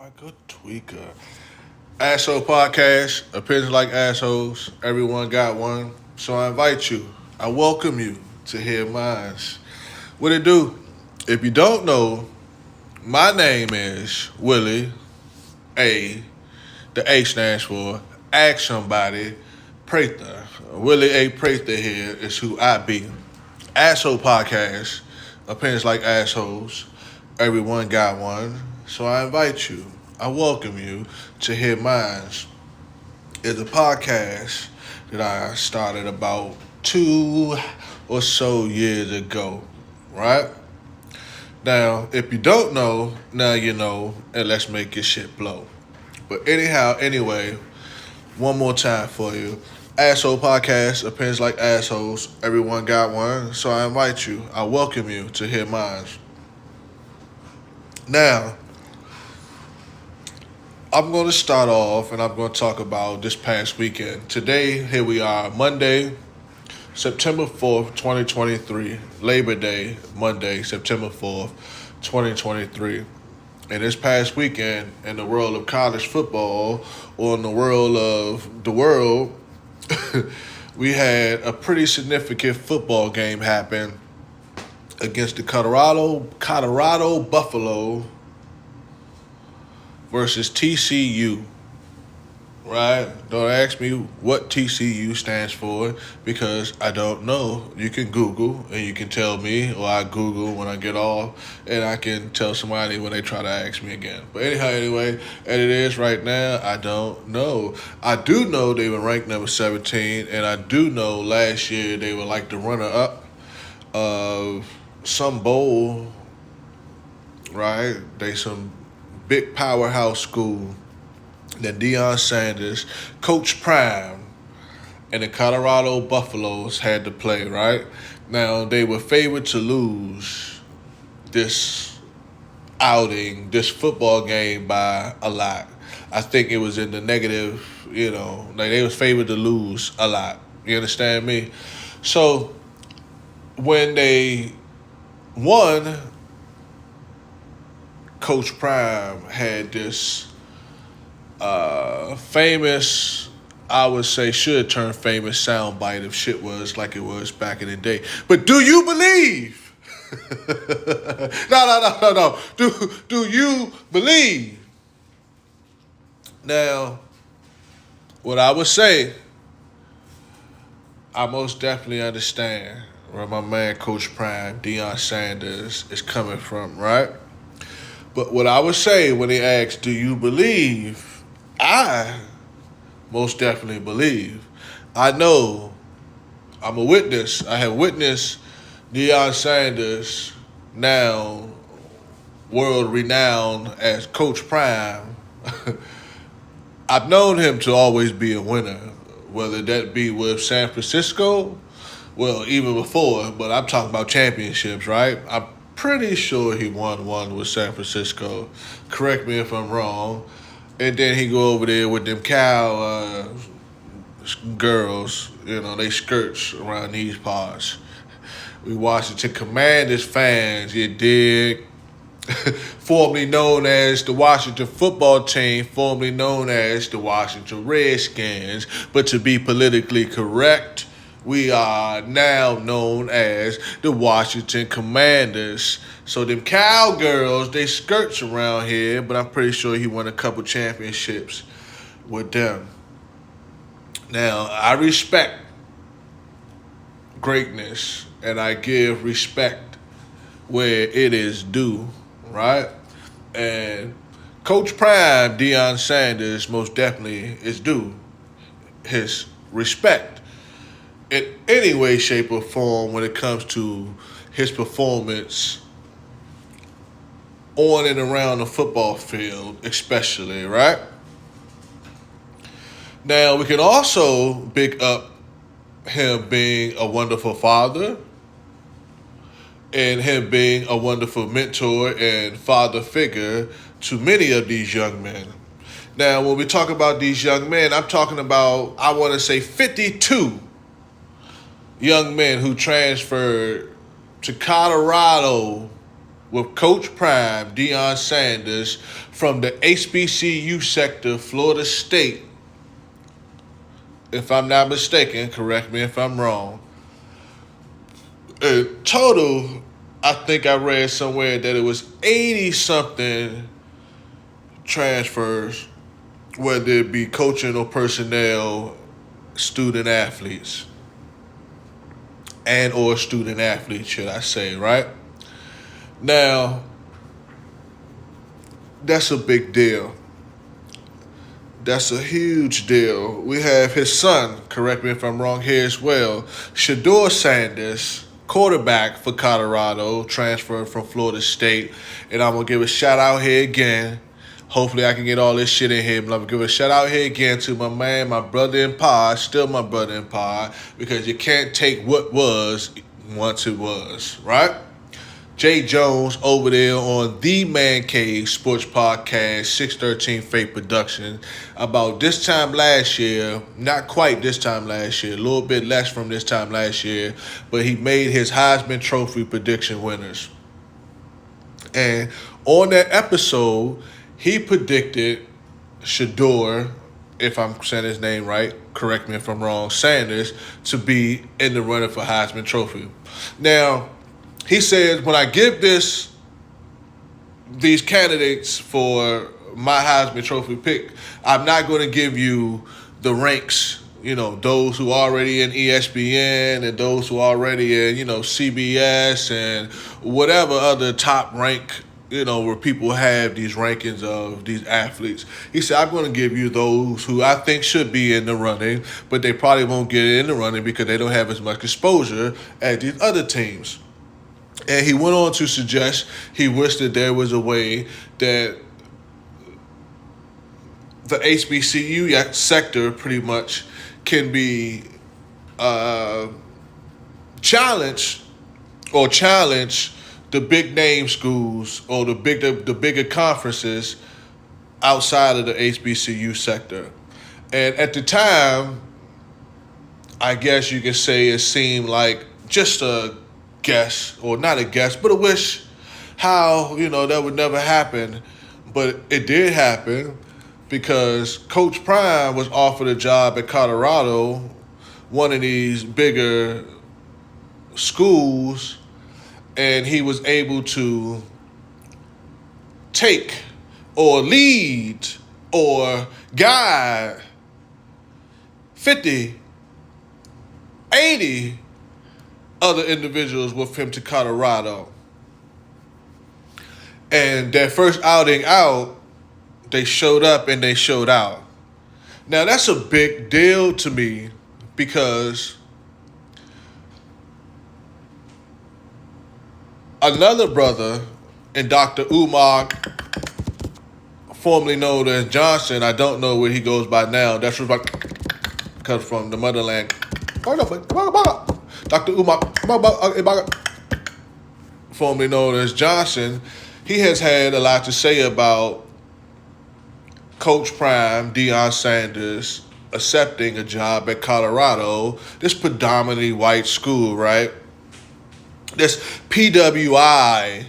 like a tweaker. Asshole podcast, opinions like assholes. Everyone got one. So I invite you, I welcome you to hear mine. What it do? If you don't know, my name is Willie A. The A stands for Ask Somebody Prather. Willie A. Prather here is who I be. Asshole podcast, opinions like assholes. Everyone got one. So I invite you, I welcome you to hear mine. It's a podcast that I started about 2 or so years ago, right? Now, if you don't know, now you know, and let's make your shit blow. But anyhow, anyway, one more time for you. Asshole podcast, opinions like assholes. Everyone got one. So I invite you, I welcome you to hear mine. Now, I'm going to start off and I'm going to talk about this past weekend. Today, here we are, Monday, September 4th, 2023. Labor Day, Monday, September 4th, 2023. And this past weekend, in the world of college football, or in the world of the world, we had a pretty significant football game happen against the Colorado Buffalo versus TCU. Right? Don't ask me what TCU stands for because I don't know. You can Google and you can tell me, or I Google when I get off, and I can tell somebody when they try to ask me again. But anyhow, anyway, and it is right now, I don't know. I do know they were ranked number 17, and I do know last year they were like the runner-up of some bowl, right? They some big powerhouse school that Deion Sanders, Coach Prime, and the Colorado Buffaloes had to play, right? Now, they were favored to lose this outing, this football game by a lot. I think it was in the negative, like they was favored to lose a lot. You understand me? So, when they won, Coach Prime had this famous, I would say should turn famous soundbite if shit was like it was back in the day. But do you believe? No. Do you believe? Now, what I would say, I most definitely understand where my man Coach Prime, Deion Sanders, is coming from, right? But what I would say when he asks, do you believe? I most definitely believe. I know I'm a witness. I have witnessed Deion Sanders, now world renowned as Coach Prime. I've known him to always be a winner, whether that be with San Francisco, well, even before, but I'm talking about championships, right? I'm pretty sure he won one with San Francisco. Correct me if I'm wrong. And then he go over there with them Cal girls, they skirts around these parts. We Washington Commanders fans, you dig? Formerly known as the Washington football team, formerly known as the Washington Redskins. But to be politically correct, we are now known as the Washington Commanders. So them cowgirls, they skirts around here, but I'm pretty sure he won a couple championships with them. Now, I respect greatness, and I give respect where it is due, right? And Coach Prime, Deion Sanders, most definitely is due his respect in any way, shape, or form when it comes to his performance on and around the football field, especially, right? Now, we can also big up him being a wonderful father and him being a wonderful mentor and father figure to many of these young men. Now, when we talk about these young men, I'm talking about, I want to say 52 young men who transferred to Colorado with Coach Prime, Deion Sanders, from the HBCU sector, Florida State. If I'm not mistaken, correct me if I'm wrong. Total, I think I read somewhere that it was 80 something transfers, whether it be coaching or personnel, student athletes, and or student athletes, should I say, right? Now, that's a big deal. That's a huge deal. We have his son, correct me if I'm wrong here as well, Shedeur Sanders, quarterback for Colorado, transferred from Florida State. And I'm going to give a shout out here again. Hopefully I can get all this shit in here, but I'm going to give a shout out here again to my man, my brother in pod, still my brother in pod, because you can't take what was once it was, right? Jay Jones over there on the Man Cave Sports Podcast, 613 Fate Production. About this time last year, not quite this time last year, a little bit less from this time last year, but he made his Heisman Trophy prediction winners. And on that episode, he predicted Shedeur, if I'm saying his name right, correct me if I'm wrong, Sanders, to be in the running for Heisman Trophy. Now, he said, when I give these candidates for my Heisman Trophy pick, I'm not going to give you the ranks, those who are already in ESPN and those who are already in, CBS and whatever other top rank, where people have these rankings of these athletes. He said, I'm going to give you those who I think should be in the running, but they probably won't get in the running because they don't have as much exposure as these other teams. And he went on to suggest he wished that there was a way that the HBCU sector pretty much can be challenge the big name schools or the bigger conferences outside of the HBCU sector. And at the time, I guess you could say it seemed like just a guess, or not a guess, but a wish how, that would never happen. But it did happen because Coach Prime was offered a job at Colorado, one of these bigger schools, and he was able to take or lead or guide 50, 80 other individuals with him to Colorado. And their first outing out, they showed up and they showed out. Now, that's a big deal to me because another brother and Dr. Umar, formerly known as Johnson, I don't know where he goes by now. That's where comes from, the motherland. Dr. Umar, formerly known as Johnson, he has had a lot to say about Coach Prime, Deion Sanders, accepting a job at Colorado, this predominantly white school, right? This PWI,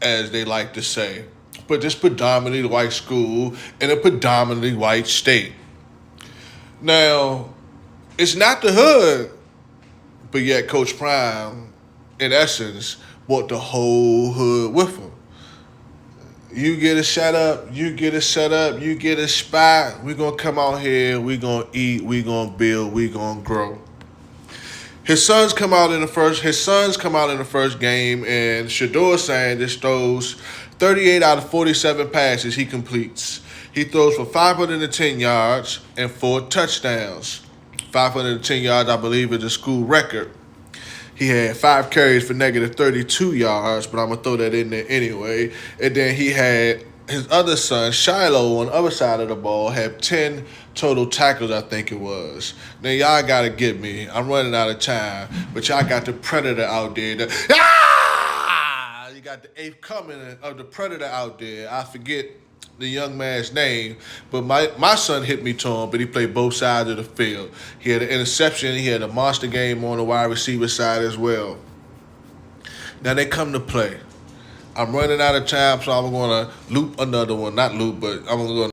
as they like to say, but this predominantly white school in a predominantly white state. Now, it's not the hood, but yet Coach Prime, in essence, brought the whole hood with him. You get a set up, you get a setup, you get a spot. We're going to come out here, we're going to eat, we're going to build, we're going to grow. His sons come out in the first game, and Shedeur Sanders throws 38 out of 47 passes he completes. He throws for 510 yards and 4 touchdowns. 510 yards, I believe, is a school record. He had 5 carries for negative 32 yards, but I'm going to throw that in there anyway. And then he had his other son, Shiloh, on the other side of the ball, had 10 total tackles, I think it was. Now, y'all got to get me. I'm running out of time, but y'all got the Predator out there. You got the 8th coming of the Predator out there. I forget the young man's name, but my son hit me to him, but he played both sides of the field. He had an interception. He had a monster game on the wide receiver side as well. Now they come to play. I'm running out of time, so I'm gonna loop another one. Not loop, but I'm gonna